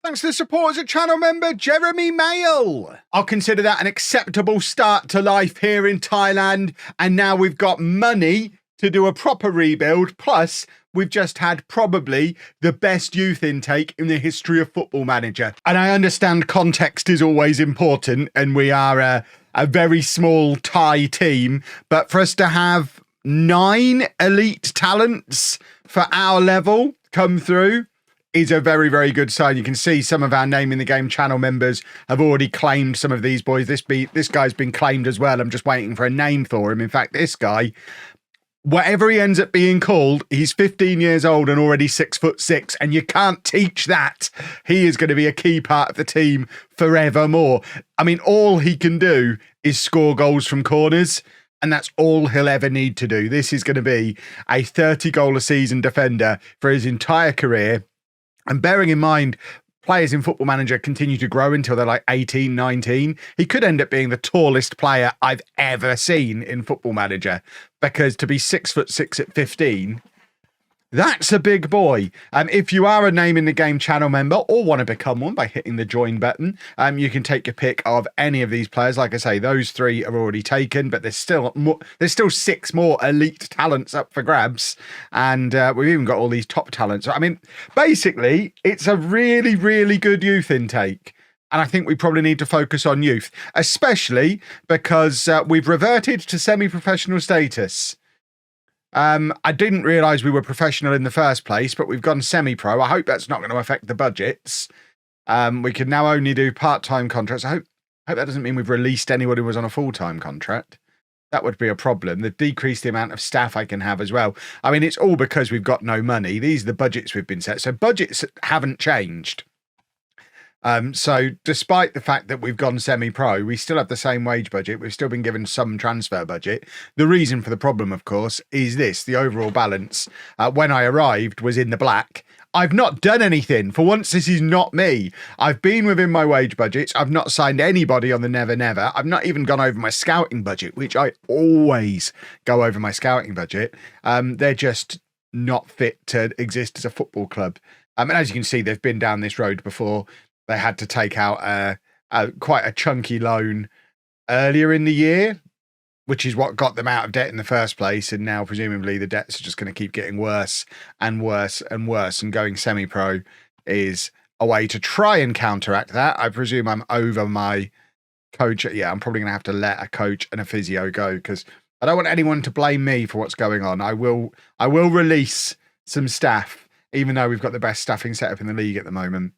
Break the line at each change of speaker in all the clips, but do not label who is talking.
Thanks to the support as a channel member, Jeremy Mail. I'll consider that an acceptable start to life here in Thailand. And now we've got money to do a proper rebuild. Plus, we've just had probably the best youth intake in the history of Football Manager. And I understand context is always important, and we are a very small Thai team. But for us to have 9 elite talents for our level come through is a very, very good sign. You can see some of our Name in the Game channel members have already claimed some of these boys. This guy's been claimed as well. I'm just waiting for a name for him. In fact, this guy, whatever he ends up being called, he's 15 years old and already 6'6", and you can't teach that. He is going to be a key part of the team forevermore. I mean, all he can do is score goals from corners, and that's all he'll ever need to do. This is going to be a 30-goal-a-season defender for his entire career. And bearing in mind, players in Football Manager continue to grow until they're like 18, 19. He could end up being the tallest player I've ever seen in Football Manager, because to be 6'6" at 15, that's a big boy. If you are a Name in the Game channel member or want to become one by hitting the join button, you can take your pick of any of these players. Like I say, those 3 are already taken, but there's still 6 more elite talents up for grabs. And we've even got all these top talents. I mean, basically, it's a really, really good youth intake. And I think we probably need to focus on youth, especially because we've reverted to semi-professional status. I didn't realise we were professional in the first place, but we've gone semi-pro. I hope that's not going to affect the budgets. We can now only do part-time contracts. I hope that doesn't mean we've released anyone who was on a full-time contract. That would be a problem. They've decreased the amount of staff I can have as well. I mean, it's all because we've got no money. These are the budgets we've been set. So budgets haven't changed. So despite the fact that we've gone semi-pro, we still have the same wage budget. We've still been given some transfer budget. The reason for the problem, of course, is this. The overall balance, when I arrived, was in the black. I've not done anything. For once, this is not me. I've been within my wage budgets. I've not signed anybody on the Never Never. I've not even gone over my scouting budget, which I always go over my scouting budget. They're just not fit to exist as a football club. And as you can see, they've been down this road before. They had to take out quite a chunky loan earlier in the year, which is what got them out of debt in the first place. And now, presumably, the debts are just going to keep getting worse and worse and worse. And going semi-pro is a way to try and counteract that. I presume I'm over my coach. Yeah, I'm probably going to have to let a coach and a physio go, because I don't want anyone to blame me for what's going on. I will release some staff, even though we've got the best staffing setup in the league at the moment.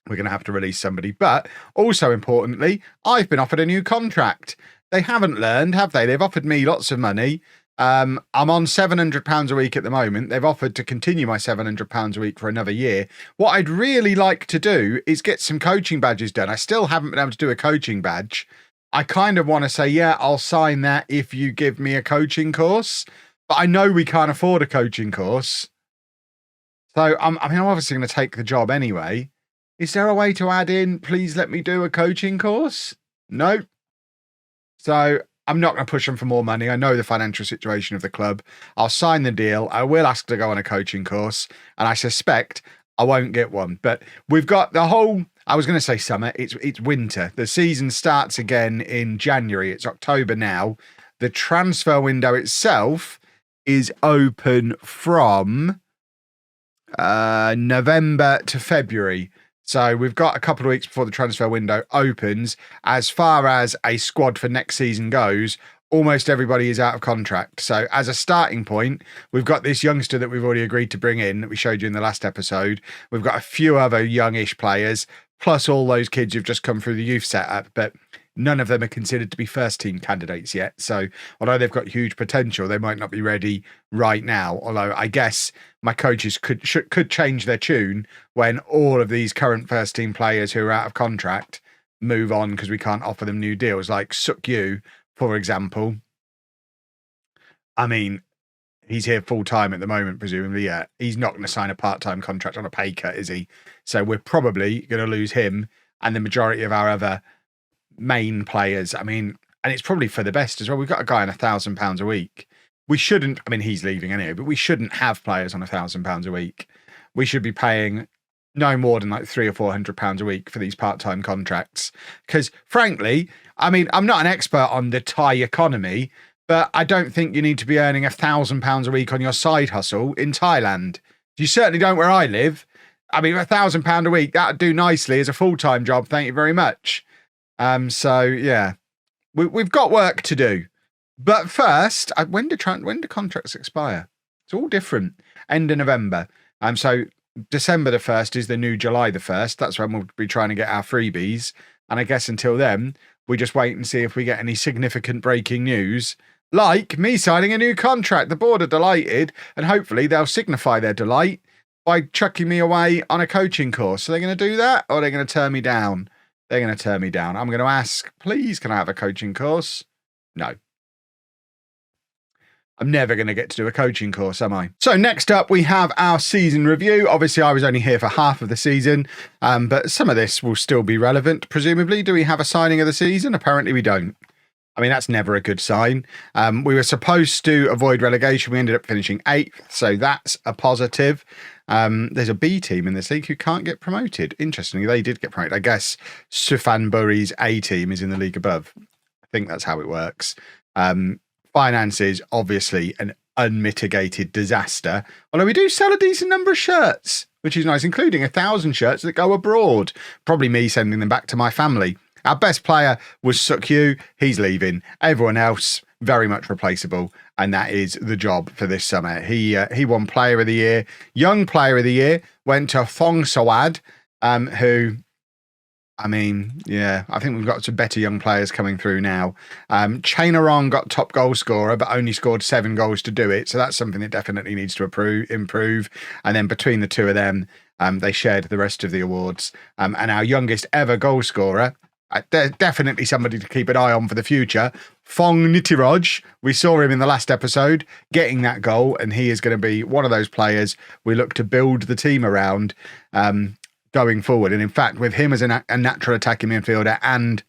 We're going to have to release somebody. But also importantly, I've been offered a new contract. They haven't learned, have they? They've offered me lots of money. I'm on £700 a week at the moment. They've offered to continue my £700 a week for another year. What I'd really like to do is get some coaching badges done. I still haven't been able to do a coaching badge. I kind of want to say, yeah, I'll sign that if you give me a coaching course. But I know we can't afford a coaching course. So I'm obviously going to take the job anyway. Is there a way to add in, please let me do a coaching course? No. So I'm not going to push them for more money. I know the financial situation of the club. I'll sign the deal. I will ask to go on a coaching course, and I suspect I won't get one. But we've got the whole, I was going to say summer. It's winter. The season starts again in January. It's October now. The transfer window itself is open from November to February. So we've got a couple of weeks before the transfer window opens. As far as a squad for next season goes, almost everybody is out of contract. So as a starting point, we've got this youngster that we've already agreed to bring in that we showed you in the last episode. We've got a few other youngish players, plus all those kids who've just come through the youth setup, but none of them are considered to be first team candidates yet. So although they've got huge potential, they might not be ready right now. Although I guess my coaches could change their tune when all of these current first team players who are out of contract move on because we can't offer them new deals, like Suk Yu, for example. I mean, he's here full time at the moment, presumably. Yeah, he's not going to sign a part-time contract on a pay cut, is he? So we're probably going to lose him and the majority of our other main players. I mean, and it's probably for the best as well. We've got a guy on £1,000 a week. We shouldn't, I mean, he's leaving anyway, but we shouldn't have players on £1,000 a week. We should be paying no more than like £300 or £400 a week for these part-time contracts. Because frankly, I mean, I'm not an expert on the Thai economy, but I don't think you need to be earning £1,000 a week on your side hustle in Thailand. You certainly don't where I live. I mean, £1,000 a week, that'd do nicely as a full-time job. Thank you very much. So yeah, we've got work to do. But first, when do contracts expire? It's all different. End of November. So December the 1st is the new July the 1st. That's when we'll be trying to get our freebies. And I guess until then, we just wait and see if we get any significant breaking news, like me signing a new contract. The board are delighted, and hopefully they'll signify their delight by chucking me away on a coaching course. So they're going to do that, or they're going to turn me down? They're going to turn me down. I'm going to ask, please, can I have a coaching course? No. I'm never going to get to do a coaching course, am I? So next up, we have our season review. Obviously, I was only here for half of the season, but some of this will still be relevant, presumably. Do we have a signing of the season? Apparently we don't. I mean, that's never a good sign. We were supposed to avoid relegation. We ended up finishing 8th, so that's a positive. There's a B team in this league who can't get promoted. Interestingly, they did get promoted. I guess Sufanburi's A team is in the league above. I think that's how it works. Finances, obviously an unmitigated disaster. Although we do sell a decent number of shirts, which is nice, including 1,000 shirts that go abroad. Probably me sending them back to my family. Our best player was Sukyu. He's leaving. Everyone else, very much replaceable. And that is the job for this summer. He won Player of the Year. Young Player of the Year went to Thong Sawad, who... I mean, yeah, I think we've got some better young players coming through now. Chainarong got top goal scorer, but only scored 7 goals to do it. So that's something that definitely needs to improve. And then between the two of them, they shared the rest of the awards. And our youngest ever goal scorer, definitely somebody to keep an eye on for the future, Phong Nitiroj. We saw him in the last episode getting that goal, and he is going to be one of those players we look to build the team around. Going forward. And in fact, with him as a natural attacking midfielder and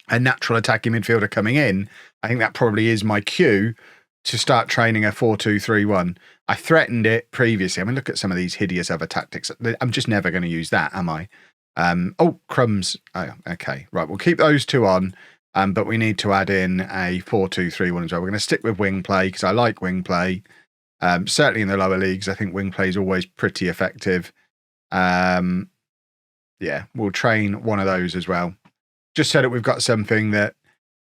a natural attacking midfielder coming in, I think that probably is my cue to start training a 4-2-3-1. I threatened it previously. I mean, look at some of these hideous other tactics. I'm just never going to use that, am I? Oh, crumbs. Oh, okay. Right. We'll keep those two on. But we need to add in a 4-2-3-1 as well. We're going to stick with wing play because I like wing play. Certainly in the lower leagues, I think wing play is always pretty effective. Yeah, we'll train one of those as well, just so that we've got something that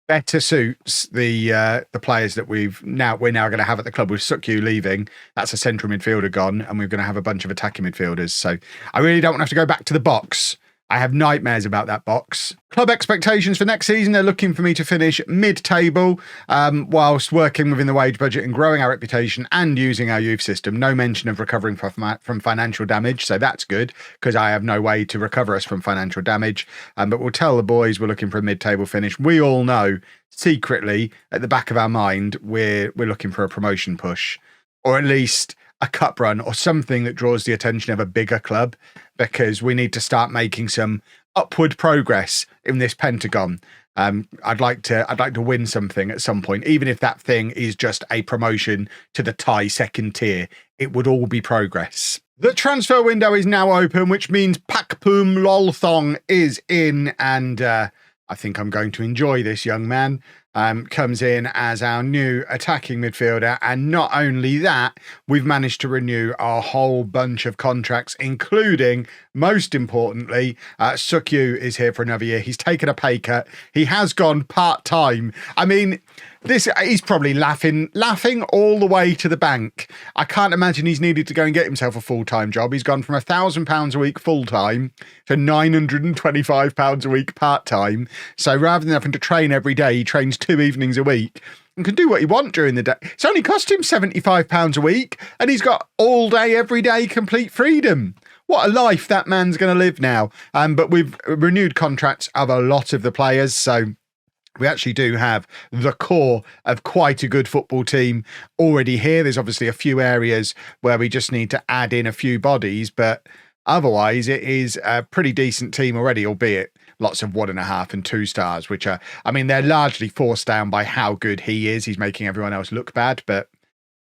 better suits the players that we're now going to have at the club. With Sukyu leaving, that's a central midfielder gone, and we're going to have a bunch of attacking midfielders. So I really don't want to have to go back to the box. I have nightmares about that box. Club expectations for next season, they're looking for me to finish mid-table whilst working within the wage budget and growing our reputation and using our youth system. No mention of recovering from financial damage, so that's good because I have no way to recover us from financial damage. But we'll tell the boys we're looking for a mid-table finish. We all know secretly at the back of our mind we're looking for a promotion push, or at least a cup run or something that draws the attention of a bigger club, because we need to start making some upward progress in this Pentagon. I'd like to win something at some point, even if that thing is just a promotion to the Thai second tier. It would all be progress. The transfer window is now open, which means Pakpum Lolthong is in, and I think I'm going to enjoy this young man. Comes in as our new attacking midfielder. And not only that, we've managed to renew a whole bunch of contracts, including, most importantly, Sukyu is here for another year. He's taken a pay cut. He has gone part-time. I mean, he's probably laughing all the way to the bank. I can't imagine he's needed to go and get himself a full-time job. He's gone from £1,000 a week full-time to £925 a week part-time. So rather than having to train every day, he trains 2 evenings a week and can do what he wants during the day. It's only cost him £75 a week, and he's got all day, every day, complete freedom. What a life that man's going to live now. But we've renewed contracts of a lot of the players, so we actually do have the core of quite a good football team already here. There's obviously a few areas where we just need to add in a few bodies, but otherwise it is a pretty decent team already, albeit lots of 1.5 and 2 stars, which are, I mean, they're largely forced down by how good he is. He's making everyone else look bad, but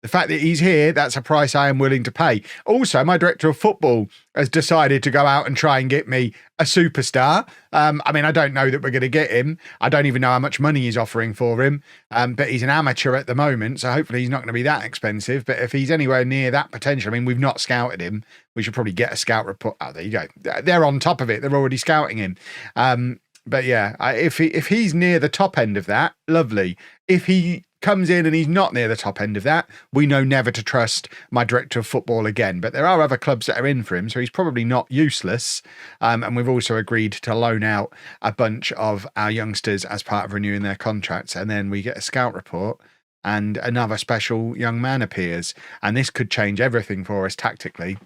The fact that he's here, that's a price I am willing to pay. Also, my director of football has decided to go out and try and get me a superstar. I mean, I don't know that we're going to get him. I don't even know how much money he's offering for him. But he's an amateur at the moment, so hopefully he's not going to be that expensive. But if he's anywhere near that potential, I mean, we've not scouted him. We should probably get a scout report. Oh, there you go. They're on top of it. They're already scouting him. But yeah, if he's near the top end of that, lovely. If he comes in and he's not near the top end of that, we know never to trust my director of football again. But there are other clubs that are in for him, so he's probably not useless. And we've also agreed to loan out a bunch of our youngsters as part of renewing their contracts. And then we get a scout report and another special young man appears. And this could change everything for us tactically,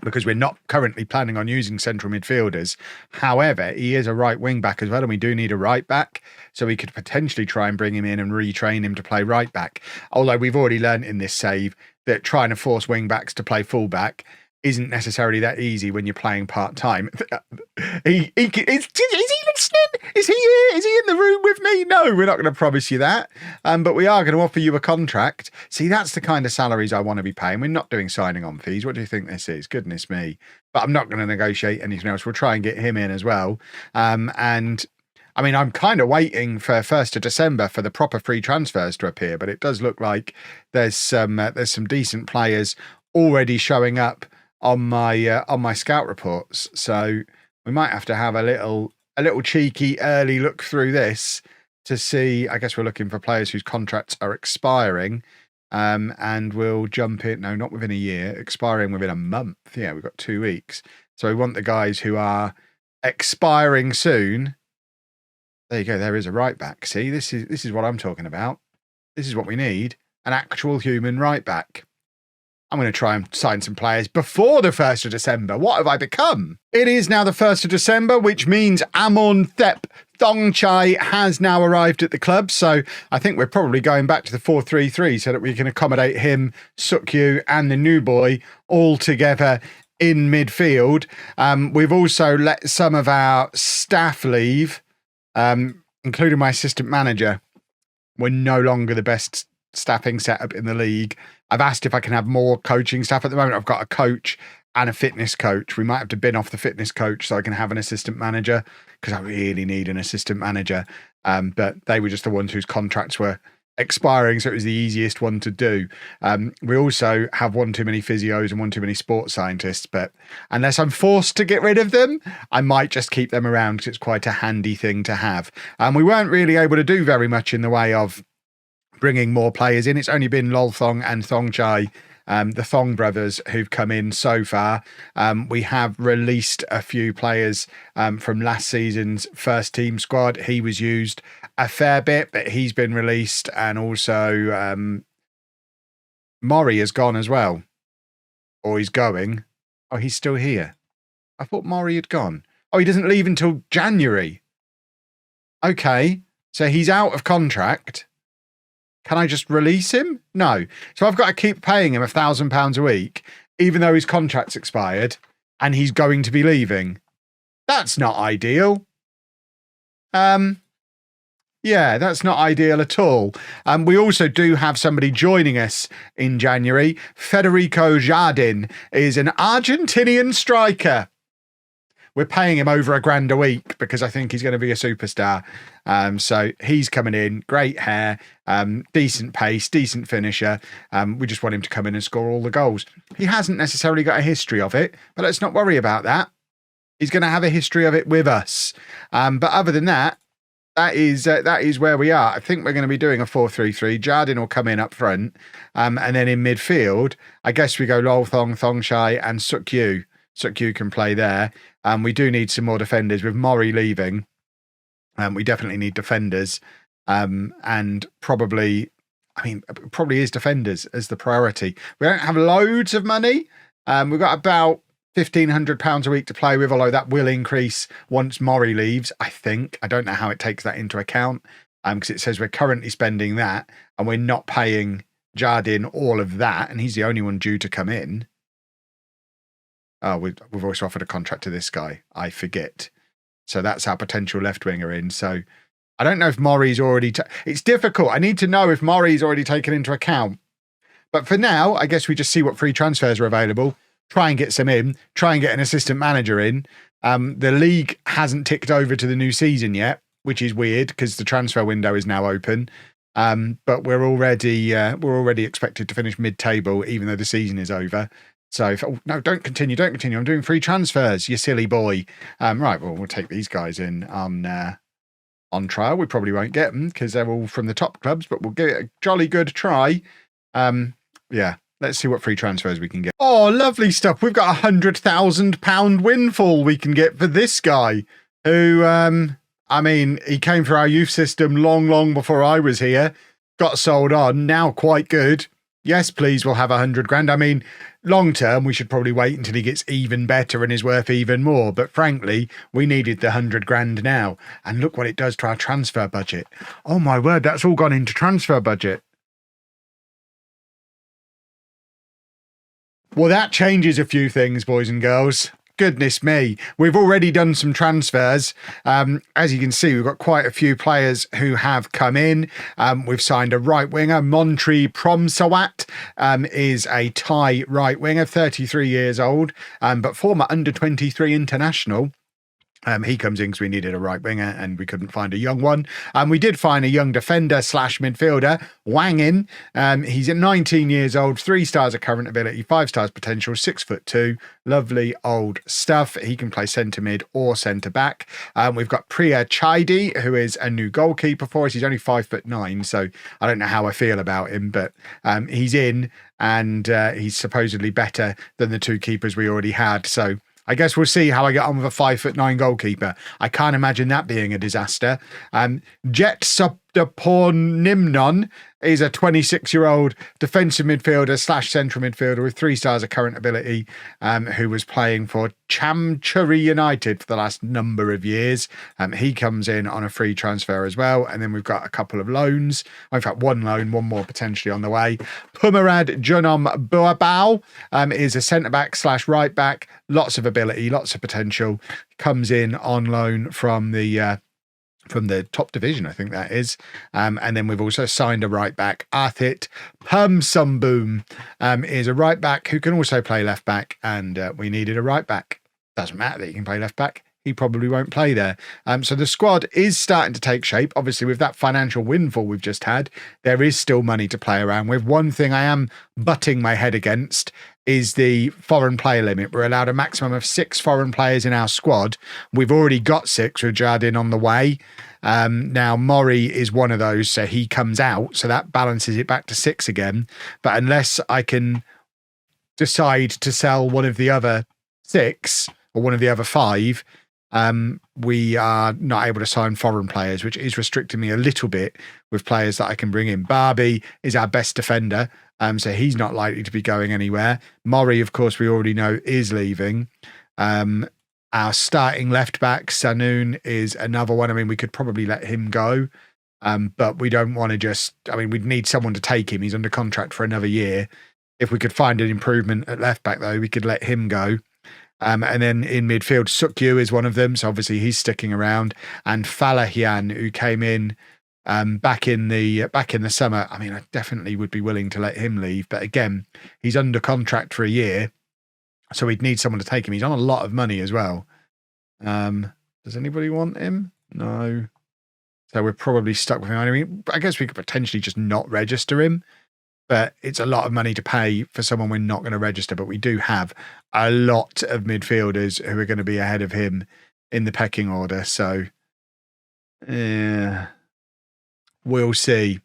because we're not currently planning on using central midfielders. However, he is a right wing back as well, and we do need a right back, so we could potentially try and bring him in and retrain him to play right back. Although we've already learned in this save that trying to force wing backs to play full back isn't necessarily that easy when you're playing part-time. Is he listening? Is he here? Is he in the room with me? No, we're not going to promise you that. But we are going to offer you a contract. See, that's the kind of salaries I want to be paying. We're not doing signing on fees. What do you think this is? Goodness me. But I'm not going to negotiate anything else. We'll try and get him in as well. And I mean, I'm kind of waiting for 1st of December for the proper free transfers to appear, but it does look like there's some decent players already showing up on my scout reports. So we might have to have a little cheeky early look through this to see. I guess we're looking for players whose contracts are expiring, and we'll jump in. No, not within a year, expiring within a month. Yeah, we've got 2 weeks. So we want the guys who are expiring soon. There you go. There is a right back. See, this is what I'm talking about. This is what we need. An actual human right back. I'm going to try and sign some players before the 1st of December. What have I become? It is now the 1st of December, which means Amonthep Thongchai has now arrived at the club. So I think we're probably going back to the 4-3-3 so that we can accommodate him, Sukyu, and the new boy all together in midfield. We've also let some of our staff leave, including my assistant manager. We're no longer the best staffing setup in the league. I've asked if I can have more coaching staff. At the moment, I've got a coach and a fitness coach. We might have to bin off the fitness coach so I can have an assistant manager, because I really need an assistant manager. But they were just the ones whose contracts were expiring, so it was the easiest one to do. We also have one too many physios and one too many sports scientists, but unless I'm forced to get rid of them, I might just keep them around because it's quite a handy thing to have. We weren't really able to do very much in the way of bringing more players in. It's only been Lolthong and Thongchai, the Thong brothers, who've come in so far. We have released a few players from last season's first team squad. He was used a fair bit, but he's been released. And also Maury has gone as well. Or he's going. Oh, he's still here. I thought Maury had gone. Oh, he doesn't leave until January. Okay, so he's out of contract. Can I just release him? No. So I've got to keep paying him £1,000 a week, even though his contract's expired and he's going to be leaving. That's not ideal. Yeah, that's not ideal at all. We also do have somebody joining us in January. Federico Jardin is an Argentinian striker. We're paying him over £1,000 a week because I think he's going to be a superstar. So he's coming in, great hair, decent pace, decent finisher. We just want him to come in and score all the goals. He hasn't necessarily got a history of it, but let's not worry about that. He's going to have a history of it with us. But other than that, that is where we are. I think we're going to be doing a 4-3-3. Jardin will come in up front. And then in midfield, I guess we go Lolthong, Thongchai, and Sukyu. Sukyu can play there. We do need some more defenders. With Maury leaving, we definitely need defenders. And probably is defenders as the priority. We don't have loads of money. We've got about £1,500 a week to play with, although that will increase once Maury leaves, I think. I don't know how it takes that into account, because it says we're currently spending that and we're not paying Jardin all of that, and he's the only one due to come in. Oh, we've also offered a contract to this guy. I forget. So that's our potential left winger in. So I don't know if Maury's already... It's difficult. I need to know if Maury's already taken into account. But for now, I guess we just see what free transfers are available, try and get some in, try and get an assistant manager in. The league hasn't ticked over to the new season yet, which is weird because the transfer window is now open. But we're already expected to finish mid-table, even though the season is over. So, no, don't continue. I'm doing free transfers, you silly boy. Right, well, we'll take these guys in on trial. We probably won't get them because they're all from the top clubs, but we'll give it a jolly good try. Yeah, let's see what free transfers we can get. Oh, lovely stuff. We've got £100,000 windfall we can get for this guy who, I mean, he came through our youth system long before I was here, got sold on, now quite good. Yes, please, we'll have 100 grand. I mean, long term, we should probably wait until he gets even better and is worth even more. But frankly, we needed the 100 grand now. And look what it does to our transfer budget. Oh my word, that's all gone into transfer budget. Well, that changes a few things, boys and girls. Goodness me. We've already done some transfers. As you can see, we've got quite a few players who have come in. We've signed a right winger. Montri Promsawat is a Thai right winger, 33 years old, but former under-23 international. He comes in because we needed a right winger and we couldn't find a young one. We did find a young defender / midfielder, Wang In. He's at 19 years old, 3 stars of current ability, 5 stars potential, 6'2", lovely old stuff. He can play centre mid or centre back. We've got Priya Chaidi, who is a new goalkeeper for us. He's only 5'9", so I don't know how I feel about him, but he's in and he's supposedly better than the 2 keepers we already had. So I guess we'll see how I get on with a 5'9" goalkeeper. I can't imagine that being a disaster. Jet Subdapornimnon is a 26-year-old defensive midfielder / central midfielder with 3 stars of current ability, who was playing for Chamchuri United for the last number of years. He comes in on a free transfer as well. And then we've got a couple of loans. In fact, 1 loan, 1 more potentially on the way. Pumarad Junom Buabao is a centre-back / right-back. Lots of ability, lots of potential. Comes in on loan from the top division, I think that is. And then we've also signed a right back. Arthit Pumsumboom is a right back who can also play left back, and we needed a right back. Doesn't matter that he can play left back. He probably won't play there. So the squad is starting to take shape. Obviously, with that financial windfall we've just had, there is still money to play around with. One thing I am butting my head against is the foreign player limit. We're allowed a maximum of 6 foreign players in our squad. We've already got 6 with Jardin on the way. Now, Mori is one of those, so he comes out. So that balances it back to 6 again. But unless I can decide to sell one of the other 6 or one of the other 5, we are not able to sign foreign players, which is restricting me a little bit with players that I can bring in. Barbie is our best defender, so he's not likely to be going anywhere. Mori, of course, we already know is leaving. Our starting left back, Sanoon, is another one. I mean, we could probably let him go, but we don't want to just... I mean, we'd need someone to take him. He's under contract for another year. If we could find an improvement at left back, though, we could let him go. And then in midfield, Sukyu is one of them. So obviously he's sticking around. And Falahian, who came in back in the summer. I mean, I definitely would be willing to let him leave. But again, he's under contract for a year. So we'd need someone to take him. He's on a lot of money as well. Does anybody want him? No. So we're probably stuck with him. I mean, I guess we could potentially just not register him. But it's a lot of money to pay for someone we're not going to register. But we do have a lot of midfielders who are going to be ahead of him in the pecking order. So, yeah, we'll see.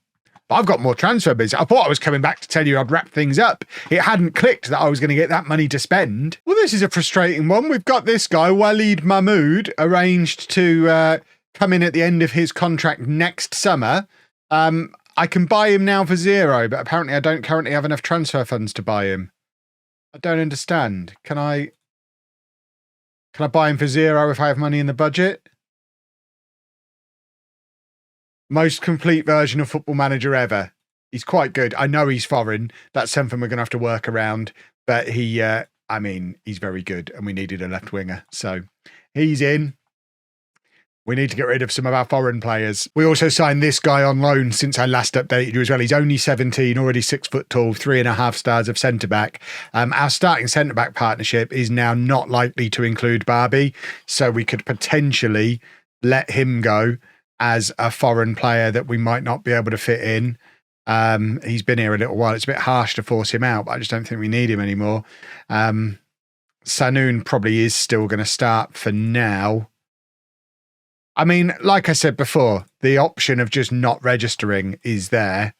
But I've got more transfer business. I thought I was coming back to tell you I'd wrap things up. It hadn't clicked that I was going to get that money to spend. Well, this is a frustrating one. We've got this guy, Walid Mahmood, arranged to come in at the end of his contract next summer. I can buy him now for 0, but apparently I don't currently have enough transfer funds to buy him. I don't understand. Can I buy him for 0 if I have money in the budget? Most complete version of Football Manager ever. He's quite good. I know he's foreign. That's something we're going to have to work around. But he, I mean, he's very good and we needed a left winger. So he's in. We need to get rid of some of our foreign players. We also signed this guy on loan since I last updated you as well. He's only 17, already 6 foot tall, 3.5 stars of centre-back. Our starting centre-back partnership is now not likely to include Barbie, so we could potentially let him go as a foreign player that we might not be able to fit in. He's been here a little while. It's a bit harsh to force him out, but I just don't think we need him anymore. Sanoon probably is still going to start for now. I mean, like I said before, the option of just not registering is there.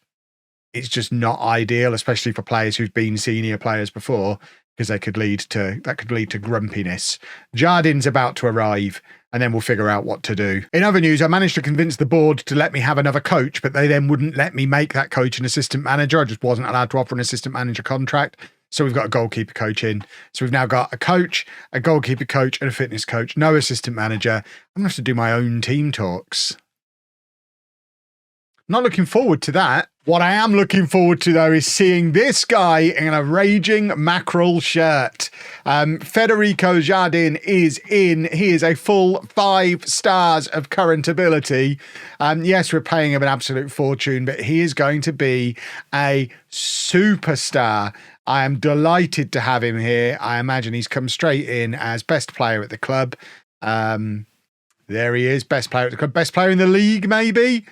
It's just not ideal, especially for players who've been senior players before, because that could lead to grumpiness. Jardin's about to arrive, and then we'll figure out what to do. In other news, I managed to convince the board to let me have another coach, but they then wouldn't let me make that coach an assistant manager. I just wasn't allowed to offer an assistant manager contract. So we've got a goalkeeper coach in. So we've now got a coach, a goalkeeper coach, and a fitness coach. No assistant manager. I'm going to have to do my own team talks. Not looking forward to that. What I am looking forward to, though, is seeing this guy in a Raging Mackerel shirt. Federico Jardin is in. He is a full 5 stars of current ability. Yes, we're paying him an absolute fortune, but he is going to be a superstar. I am delighted to have him here. I imagine he's come straight in as best player at the club. There he is, best player at the club. Best player in the league, maybe?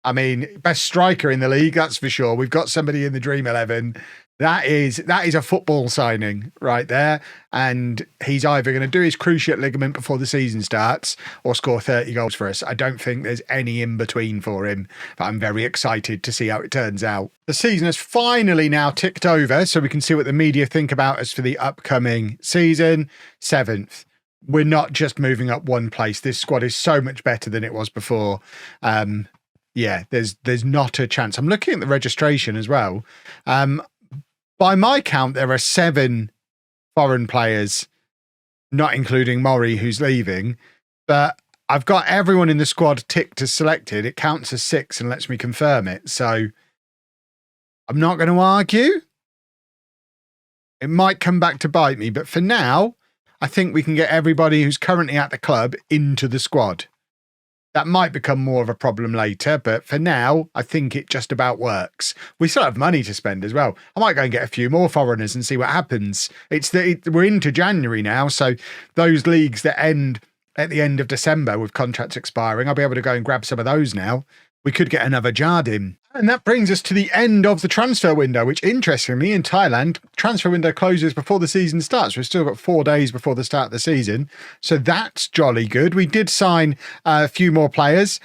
I mean, best striker in the league, that's for sure. We've got somebody in the Dream 11. That is a football signing right there. And he's either going to do his cruciate ligament before the season starts or score 30 goals for us. I don't think there's any in between for him, but I'm very excited to see how it turns out. The season has finally now ticked over, so we can see what the media think about us for the upcoming season. 7th. We're not just moving up one place. This squad is so much better than it was before. Yeah, there's not a chance. I'm looking at the registration as well. By my count, there are 7 foreign players, not including Maury, who's leaving. But I've got everyone in the squad ticked as selected. It counts as 6 and lets me confirm it. So I'm not going to argue. It might come back to bite me. But for now, I think we can get everybody who's currently at the club into the squad. That might become more of a problem later, but for now, I think it just about works. We still have money to spend as well. I might go and get a few more foreigners and see what happens. We're into January now, so those leagues that end at the end of December with contracts expiring, I'll be able to go and grab some of those now. We could get another Jardin. And that brings us to the end of the transfer window, which interestingly in Thailand, transfer window closes before the season starts. We've still got 4 days before the start of the season. So that's jolly good. We did sign a few more players.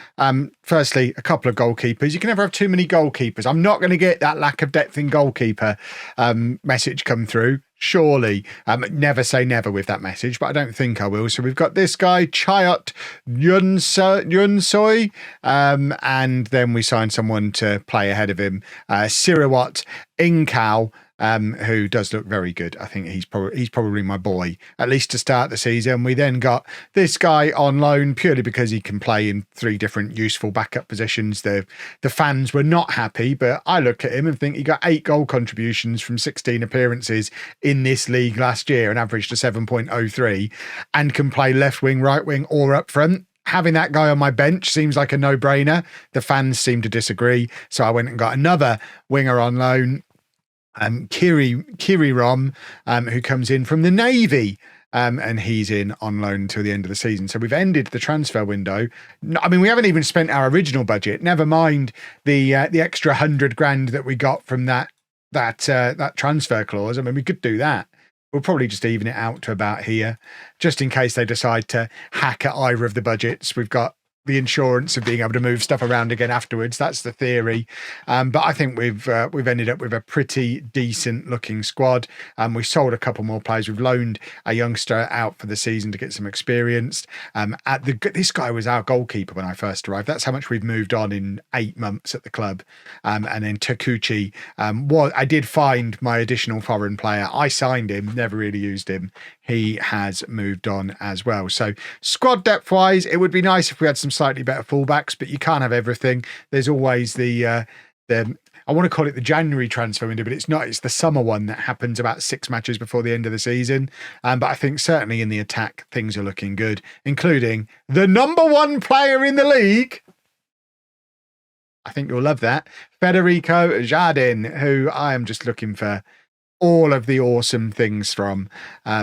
Firstly, a couple of goalkeepers. You can never have too many goalkeepers. I'm not going to get that lack of depth in goalkeeper message come through. Surely. Never say never with that message, but I don't think I will. So we've got this guy, Chayot Yunsoy, and then we signed someone to play ahead of him, Sirawat Inkao, who does look very good. I think he's probably my boy, at least to start the season. We then got this guy on loan purely because he can play in 3 different useful backup positions. The fans were not happy, but I look at him and think he got 8 goal contributions from 16 appearances in this league last year and averaged a 7.03 and can play left wing, right wing or up front. Having that guy on my bench seems like a no-brainer. The fans seem to disagree. So I went and got another winger on loan, Kiri Rom, who comes in from the Navy, and he's in on loan until the end of the season. So we've ended the transfer window. I mean, we haven't even spent our original budget. Never mind the extra 100 grand that we got from that transfer clause. I mean, we could do that. We'll probably just even it out to about here, just in case they decide to hack at either of the budgets. We've got the insurance of being able to move stuff around again afterwards. That's the theory. But I think we've ended up with a pretty decent looking squad. We sold a couple more players. We've loaned a youngster out for the season to get some experience. This guy was our goalkeeper when I first arrived. That's how much we've moved on in 8 months at the club. And then Takuchi, I did find my additional foreign player. I signed him, never really used him. He has moved on as well. So squad depth wise, it would be nice if we had some slightly better fullbacks, but you can't have everything. There's always the I want to call it the January transfer window, but it's not. It's the summer one that happens about 6 matches before the end of the season. But I think certainly in the attack, things are looking good, including the #1 player in the league. I think you'll love that. Federico Jardin, who I am just looking for all of the awesome things from.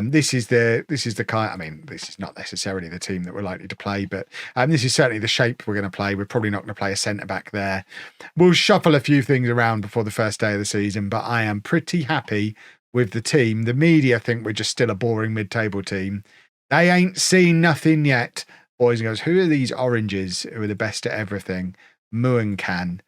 This is the kind, I mean, this is not necessarily the team that we're likely to play, but this is certainly the shape we're going to play. We're probably not going to play a centre back there. We'll shuffle a few things around before the first day of the season, but I am pretty happy with the team. The media think we're just still a boring mid-table team. They ain't seen nothing yet. Boys and girls, who are these oranges who are the best at everything? Muankan,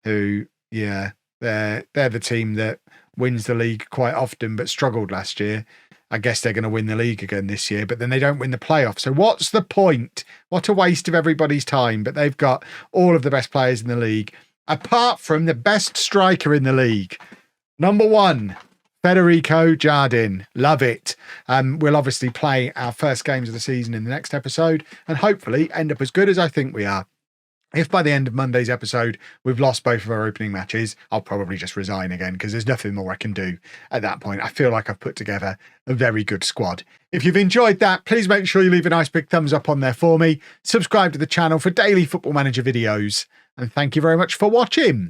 who, yeah, they're the team that wins the league quite often, but struggled last year. I guess they're going to win the league again this year, but then they don't win the playoffs. So what's the point? What a waste of everybody's time. But they've got all of the best players in the league, apart from the best striker in the league. #1, Federico Jardin. Love it. We'll obviously play our first games of the season in the next episode and hopefully end up as good as I think we are. If by the end of Monday's episode, we've lost both of our opening matches, I'll probably just resign again because there's nothing more I can do at that point. I feel like I've put together a very good squad. If you've enjoyed that, please make sure you leave a nice big thumbs up on there for me. Subscribe to the channel for daily Football Manager videos. And thank you very much for watching.